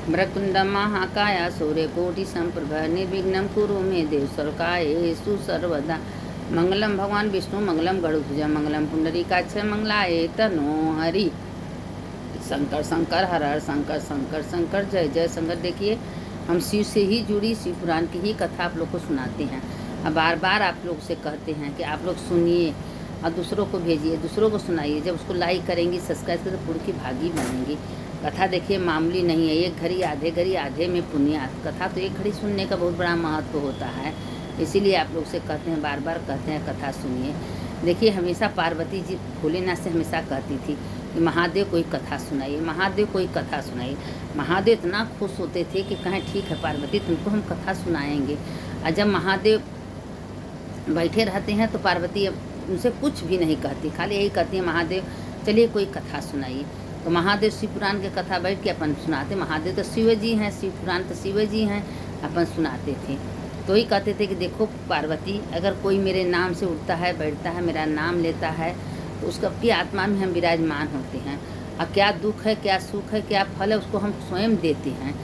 वक्रतुंड महाकाय सूर्यकोटि संप्रभ निर्विघ्नं कुरु मे देव सर्वकार्येषु सर्वदा। मंगलम भगवान विष्णु मंगलम गरुड़ध्वज मंगलम पुंडरीकाक्ष मंगलाय तनो हरि। शंकर शंकर हर हर शंकर शंकर शंकर जय जय शंकर। देखिए, हम शिव से ही जुड़ी शिव पुराण की ही कथा आप लोग को सुनाते हैं। अब बार बार आप लोग से कहते हैं कि आप लोग सुनिए और दूसरों को भेजिए, दूसरों को सुनाइए। जब उसको लाइक करेंगी, सब्सक्राइब करें तो पुण्य की भागी बनेंगी। कथा देखिए मामूली नहीं है, एक घड़ी आधे में पुण्य। कथा तो एक घड़ी सुनने का बहुत बड़ा महत्व होता है, इसीलिए आप लोग से कहते हैं, बार बार कहते हैं कथा सुनिए। देखिए, हमेशा पार्वती जी भोलेनाथ से हमेशा कहती थी कि महादेव कोई कथा सुनाइए, महादेव कोई कथा सुनाइए। महादेव इतना खुश होते थे कि कहें ठीक है पार्वती, तुमको हम कथा सुनाएंगे। और जब महादेव बैठे रहते हैं तो पार्वती उनसे कुछ भी नहीं कहती, खाली यही कहती है महादेव चलिए कोई कथा सुनाइए। तो महादेव शिव पुराण के कथा बैठ के अपन सुनाते। महादेव तो शिव जी हैं, शिव पुराण तो शिव जी हैं, अपन सुनाते थे। तो ही कहते थे कि देखो पार्वती, अगर कोई मेरे नाम से उठता है बैठता है, मेरा नाम लेता है, तो उसका की आत्मा में हम विराजमान होते हैं। और क्या दुख है, क्या सुख है, क्या फल है, उसको हम स्वयं देते हैं।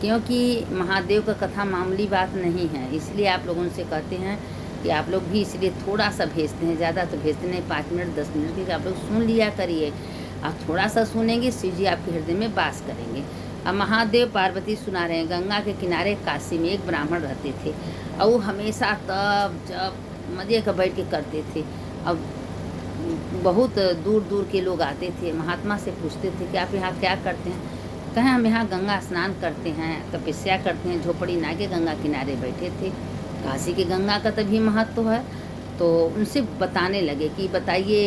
क्योंकि महादेव का कथा मामूली बात नहीं है, इसलिए आप लोगों से कहते हैं कि आप लोग भी इसलिए थोड़ा सा भेजते हैं, ज़्यादा तो भेजते नहीं, 5 मिनट 10 मिनट की आप लोग सुन लिया करिए। आप थोड़ा सा सुनेंगे, शिव जी आपके हृदय में वास करेंगे। अब महादेव पार्वती सुना रहे हैं। गंगा के किनारे काशी में एक ब्राह्मण रहते थे, और वो हमेशा तब जब मजे का बैठ के करते थे। अब बहुत दूर दूर के लोग आते थे, महात्मा से पूछते थे कि आप यहाँ क्या करते हैं। कहें हम यहाँ गंगा स्नान करते हैं, तपस्या करते हैं। झोपड़ी ना के गंगा किनारे बैठे थे। काशी की गंगा का तभी महत्व है। तो उनसे बताने लगे कि बताइए,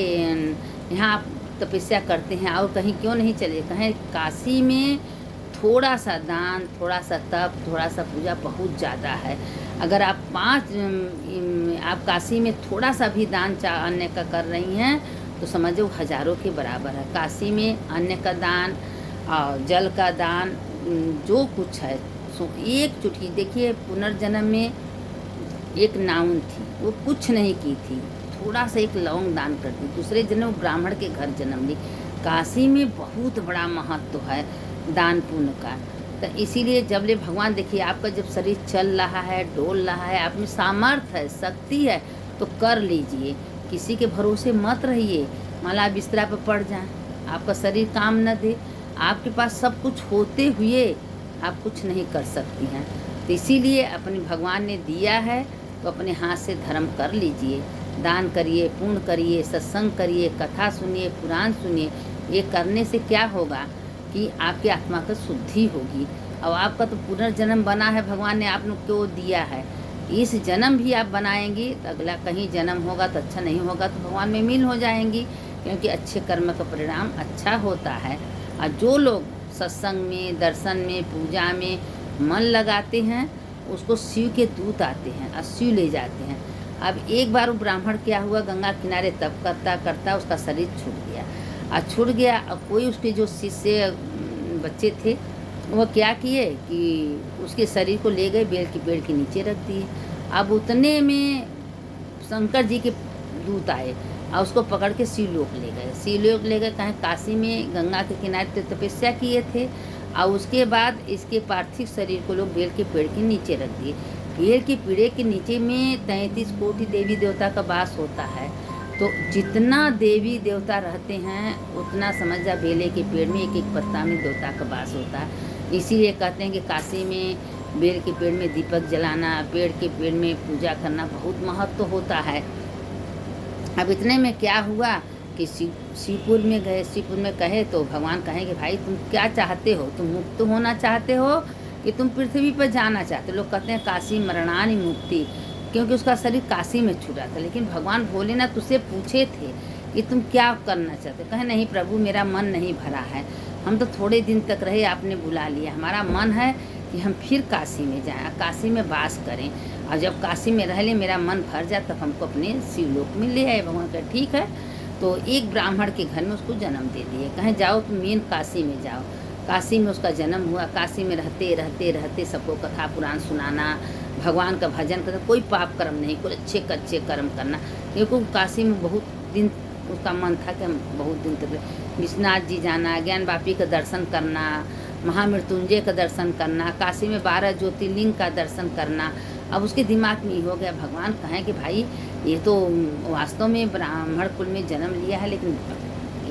यहाँ आप तपस्या करते हैं और कहीं क्यों नहीं चले। कहें काशी में थोड़ा सा दान, थोड़ा सा तप, थोड़ा सा पूजा बहुत ज़्यादा है। अगर आप आप काशी में थोड़ा सा भी दान अन्य का कर रही हैं तो समझो हजारों के बराबर है। काशी में अन्न का दान और जल का दान जो कुछ है, सो एक चुटकी। देखिए, पुनर्जन्म में एक नाउन थी, वो कुछ नहीं की थी, थोड़ा सा एक लौंग दान कर दी, दूसरे जन्म ब्राह्मण के घर जन्म ली। काशी में बहुत बड़ा महत्व है दान पुण्य का। तो इसीलिए जब ले भगवान, देखिए आपका जब शरीर चल रहा है, डोल रहा है, आप में सामर्थ्य है, शक्ति है, तो कर लीजिए। किसी के भरोसे मत रहिए। मान लो आप बिस्तरा पर पड़ जाएं, आपका शरीर काम न दे, आपके पास सब कुछ होते हुए आप कुछ नहीं कर सकती हैं। तो इसीलिए अपने भगवान ने दिया है तो अपने हाथ से धर्म कर लीजिए। दान करिए, पुण्य करिए, सत्संग करिए, कथा सुनिए, पुराण सुनिए। ये करने से क्या होगा कि आपकी आत्मा का शुद्धि होगी। और आपका तो पुनर्जन्म बना है, भगवान ने आप लोग को दिया है। इस जन्म भी आप बनाएंगी तो अगला कहीं जन्म होगा तो अच्छा नहीं होगा तो भगवान में मिल हो जाएंगी। क्योंकि अच्छे कर्म का परिणाम अच्छा होता है। और जो लोग सत्संग में, दर्शन में, पूजा में मन लगाते हैं, उसको शिव के दूत आते हैं और शिव ले जाते हैं। अब एक बार वो ब्राह्मण क्या हुआ, गंगा किनारे तप करता करता उसका शरीर छूट गया। और छूट गया, और कोई उसके जो शिष्य बच्चे थे वो क्या किए कि उसके शरीर को ले गए, बेल के पेड़ के नीचे रख दिए। अब उतने में शंकर जी के दूत आए और उसको पकड़ के शिवलोक ले गए। शिवलोक ले गए, कहीं काशी में गंगा के किनारे तपस्या किए थे। और उसके बाद इसके पार्थिव शरीर को लोग बेल के पेड़ के नीचे रख दिए। बेल के पेड़ के नीचे में 33 कोटि देवी देवता का वास होता है। तो जितना देवी देवता रहते हैं उतना समझ जा, बेले के पेड़ में एक एक पत्ता में देवता का वास होता है। इसीलिए कहते हैं कि काशी में बेल के पेड़ में दीपक जलाना, पेड़ के पेड़ में पूजा करना बहुत महत्व होता है। अब इतने में क्या हुआ कि शिवपुर में गए। शिवपुर में कहे तो भगवान कहें कि भाई तुम क्या चाहते हो, तुम मुक्त होना चाहते हो कि तुम पृथ्वी पर जाना चाहते हो। लोग कहते हैं काशी मरणानि मुक्ति, क्योंकि उसका शरीर काशी में छूटा था। लेकिन भगवान भोलेनाथ तुझसे पूछे थे कि तुम क्या करना चाहते हो। कहे नहीं प्रभु, मेरा मन नहीं भरा है, हम तो थोड़े दिन तक रहे, आपने बुला लिया, हमारा मन है कि हम फिर काशी में जाएं, काशी में वास करें। और जब काशी में रह ले, मेरा मन भर जाए, तब हमको अपने शिवलोक में ले आए। भगवान कहे ठीक है। तो एक ब्राह्मण के घर में उसको जन्म दे दिए। कहें जाओ तुम मेन काशी में जाओ। काशी में उसका जन्म हुआ। काशी में रहते रहते रहते सबको कथा पुराण सुनाना, भगवान का भजन करना, कोई पाप कर्म नहीं, कोई अच्छे कर्म करना। क्योंकि काशी में बहुत दिन उसका मन था कि हम बहुत दिन तक विश्वनाथ जी जाना, ज्ञान वापी का दर्शन करना, महामृत्युंजय का दर्शन करना, काशी में 12 ज्योतिर्लिंग का दर्शन करना। अब उसके दिमाग में ये हो गया, भगवान कहें कि भाई ये तो वास्तव में ब्राह्मण कुल में जन्म लिया है, लेकिन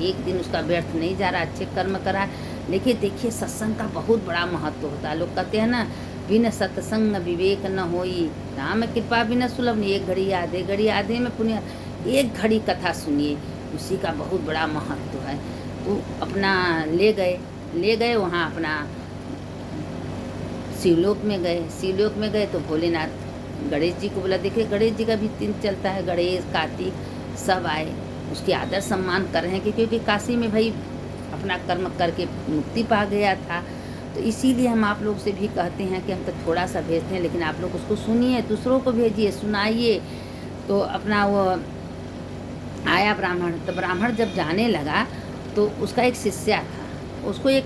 एक दिन उसका व्यर्थ नहीं जा रहा, अच्छे कर्म करा है। लेकिन देखिए सत्संग का बहुत बड़ा महत्व होता है। लोग कहते हैं ना, बिन सत्संग विवेक न होई, राम कृपा बिना सुलभ नहीं। एक घड़ी आधे में पुण्य, एक घड़ी कथा सुनिए, उसी का बहुत बड़ा महत्व है। तो अपना ले गए वहाँ अपना शिवलोक में गए तो भोलेनाथ गणेश जी को बोला। देखिए गणेश जी का भी दिन चलता है, गणेश कार्तिक सब आए, उसके आदर सम्मान कर रहे हैं क्योंकि काशी में भाई अपना कर्म करके मुक्ति पा गया था। तो इसीलिए हम आप लोग से भी कहते हैं कि हम तो थोड़ा सा भेजते हैं, लेकिन आप लोग उसको सुनिए, दूसरों को भेजिए, सुनाइए। तो अपना वो आया ब्राह्मण, तो ब्राह्मण जब जाने लगा तो उसका एक शिष्य था, उसको एक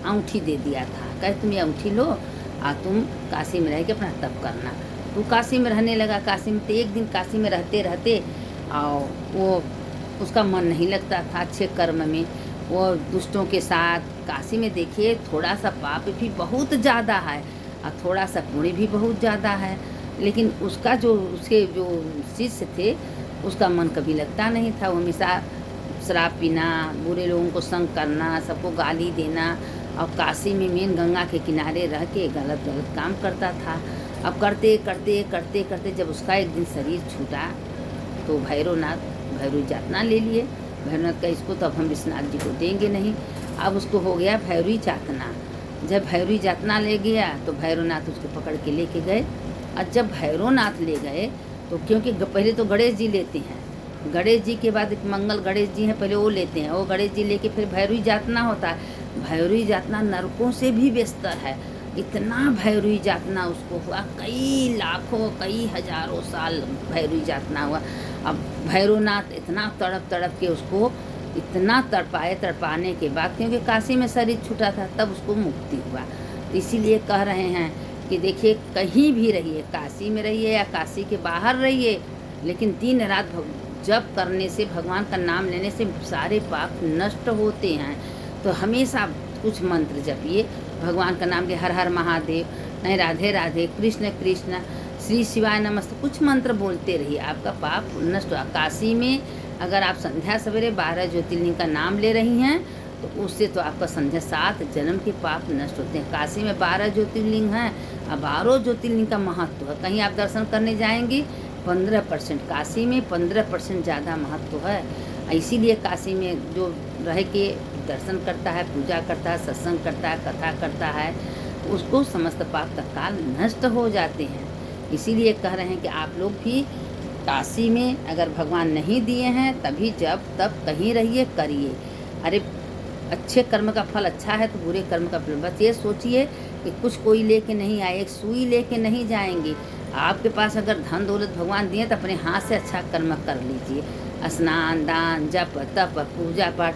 अंगूठी दे दिया था, कहे तुम ये अंगूठी लो और तुम काशी में रह के अपना तप करना। तो काशी में रहने लगा। काशी में तो एक दिन काशी में रहते और वो उसका मन नहीं लगता था अच्छे कर्म में, वो दुष्टों के साथ। काशी में देखिए थोड़ा सा पाप भी बहुत ज़्यादा है और थोड़ा सा पुण्य भी बहुत ज़्यादा है, लेकिन उसका उसके जो शिष्य थे उसका मन कभी लगता नहीं था। वो हमेशा शराब पीना, बुरे लोगों को संग करना, सबको गाली देना, और काशी में मेन गंगा के किनारे रह के गलत काम करता था। अब करते जब उसका एक दिन शरीर छूटा तो भैरव यातना ले लिए। भैरवनाथ का इसको तो अब हम विश्वनाथ जी को देंगे नहीं, अब उसको हो गया भैरवी यातना। जब भैरवी यातना ले गया तो भैरवनाथ उसको पकड़ के लेके गए। और जब भैरवनाथ ले गए तो क्योंकि पहले तो गणेश जी लेते हैं, गणेश जी के बाद मंगल गणेश जी हैं, पहले वो लेते हैं, वो गणेश जी लेके फिर भैरवी यातना होता है। भैरवी यातना नरकों से भी बेहतर है। इतना भैरवी यातना उसको हुआ, कई लाखों कई हजारों साल भैरवी यातना हुआ। अब भैरवनाथ इतना तड़प के उसको इतना तड़पाने के बाद, क्योंकि काशी में शरीर छूटा था, तब उसको मुक्ति हुआ। तो इसीलिए कह रहे हैं कि देखिए कहीं भी रहिए, काशी में रहिए या काशी के बाहर रहिए, लेकिन दिन रात जप करने से, भगवान का नाम लेने से सारे पाप नष्ट होते हैं। तो हमेशा कुछ मंत्र जपिए, भगवान का नाम ले, हर हर महादेव, नहीं राधे राधे, कृष्ण कृष्ण, श्री शिवाय नमस्ते, कुछ मंत्र बोलते रहिए, आपका पाप नष्ट हुआ। काशी में अगर आप संध्या सवेरे 12 ज्योतिर्लिंग का नाम ले रही हैं तो उससे तो आपका संध्या 7 जन्म के पाप नष्ट होते हैं। काशी में 12 ज्योतिर्लिंग हैं और 12 ज्योतिर्लिंग का महत्व है। कहीं आप दर्शन करने जाएंगी 15%, काशी में 15% ज़्यादा महत्व है। इसीलिए काशी में जो रह के दर्शन करता है, पूजा करता है, सत्संग करता है, कथा करता है, उसको समस्त पाप तत्काल नष्ट हो जाते हैं। इसीलिए कह रहे हैं कि आप लोग भी काशी में अगर भगवान नहीं दिए हैं तभी जब तब कहीं रहिए, करिए। अरे अच्छे कर्म का फल अच्छा है तो बुरे कर्म का फल, बस ये सोचिए कि कुछ कोई लेके नहीं आए, एक सुई लेके नहीं जाएंगे। आपके पास अगर धन दौलत भगवान दिए तो अपने हाथ से अच्छा कर्म कर लीजिए, स्नान दान जप तप पूजा पाठ।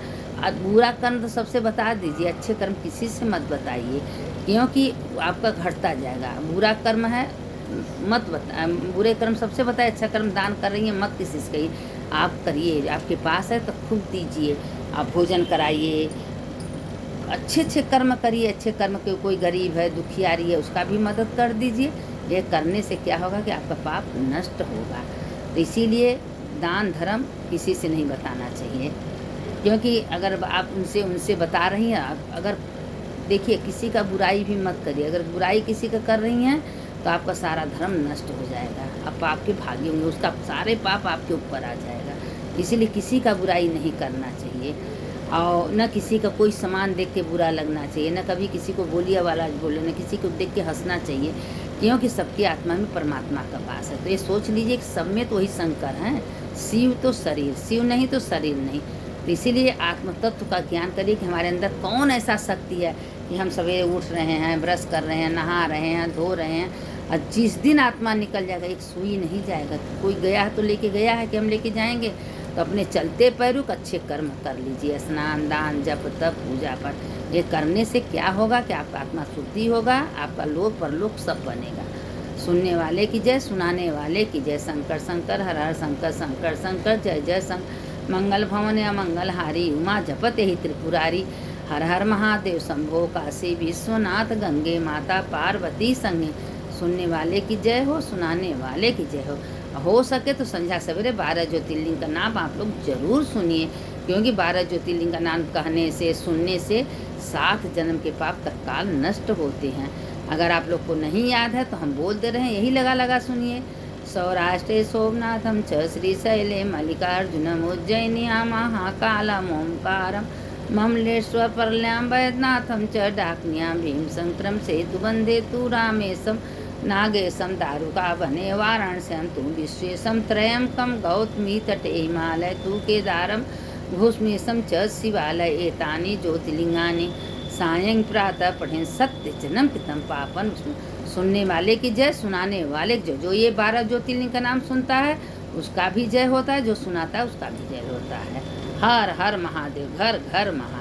बुरा कर्म तो सबसे बता दीजिए, अच्छे कर्म किसी से मत बताइए, क्योंकि आपका घटता जाएगा। बुरा कर्म है मत बता, बुरे कर्म सबसे बताए, अच्छा कर्म दान कर रही है मत किसी से कहिए, आप करिए। आपके पास है तो खुद दीजिए, आप भोजन कराइए, अच्छे कर्म करिए। अच्छे कर्म के कोई गरीब है, दुखियारी है, उसका भी मदद कर दीजिए। ये करने से क्या होगा कि आपका पाप नष्ट होगा। तो इसीलिए दान धर्म किसी से नहीं बताना चाहिए, क्योंकि अगर आप उनसे बता रही हैं, अगर देखिए किसी का बुराई भी मत करिए। अगर बुराई किसी का कर रही हैं तो आपका सारा धर्म नष्ट हो जाएगा, आप पाप के भागी होंगे, उसका सारे पाप आपके ऊपर आ जाएगा। इसीलिए किसी का बुराई नहीं करना चाहिए, और न किसी का कोई सामान देख के बुरा लगना चाहिए, न कभी किसी को बोलिया वाला बोले, न किसी को देख के हंसना चाहिए, क्योंकि सबकी आत्मा में परमात्मा का वास है। तो ये सोच लीजिए कि सब में तो वही शंकर हैं, शिव तो शरीर, शिव नहीं तो शरीर नहीं। तो इसीलिए आत्म तत्व का ज्ञान करिए कि हमारे अंदर कौन ऐसा शक्ति है कि हम सवेरे उठ रहे हैं, ब्रश कर रहे हैं, नहा रहे हैं, धो रहे हैं, और जिस दिन आत्मा निकल जाएगा एक सुई नहीं जाएगा। कोई गया है तो लेके गया है कि हम लेके जाएंगे, तो अपने चलते पैरों का अच्छे कर्म कर लीजिए, स्नान दान जप तप पूजा पाठ। ये करने से क्या होगा कि आपका आत्मा शुद्धि होगा, आपका लोक परलोक सब बनेगा। सुनने वाले की जय, सुनाने वाले की जय। शंकर शंकर हर हर शंकर शंकर शंकर जय जय शंकर। मंगल भवन या मंगल हारी, उमा जपत ही त्रिपुरारी। हर हर महादेव शंभो काशी विश्वनाथ गंगे माता पार्वती संगे। सुनने वाले की जय हो, सुनाने वाले की जय हो सके तो संध्या सवेरे 12 ज्योतिर्लिंग का नाम आप लोग जरूर सुनिए, क्योंकि 12 ज्योतिर्लिंग का नाम कहने से, सुनने से 7 जन्म के पाप तत्काल नष्ट होते हैं। अगर आप लोग को नहीं याद है तो हम बोल दे रहे हैं, यही लगा लगा सुनिए। सौराष्ट्रे सोमनाथम च श्रीशैले मल्लिकार्जुनम उज्जैन्यां महाकालम ओंकारम ममलेश्वर परल्यां वैद्यनाथम च डाक्न्यां भीमशंकरम सेतुबंधे तु रामेशम नागेशम दारुका वने वाराणस्यां तु विश्वेशम त्रयंकम गौतमी तटे हिमालय तु केदारम भूष्मेशम च शिवालय एतानि ज्योतिर्लिंगानि सायं प्रातः पठें सत्य जन्म कृतम पापन। सुनने वाले की जय, सुनाने वाले की जय। जो ये 12 ज्योतिर्लिंग का नाम सुनता है उसका भी जय होता है, जो सुनाता है उसका भी जय होता है। हर हर महादेव, घर घर महादेव।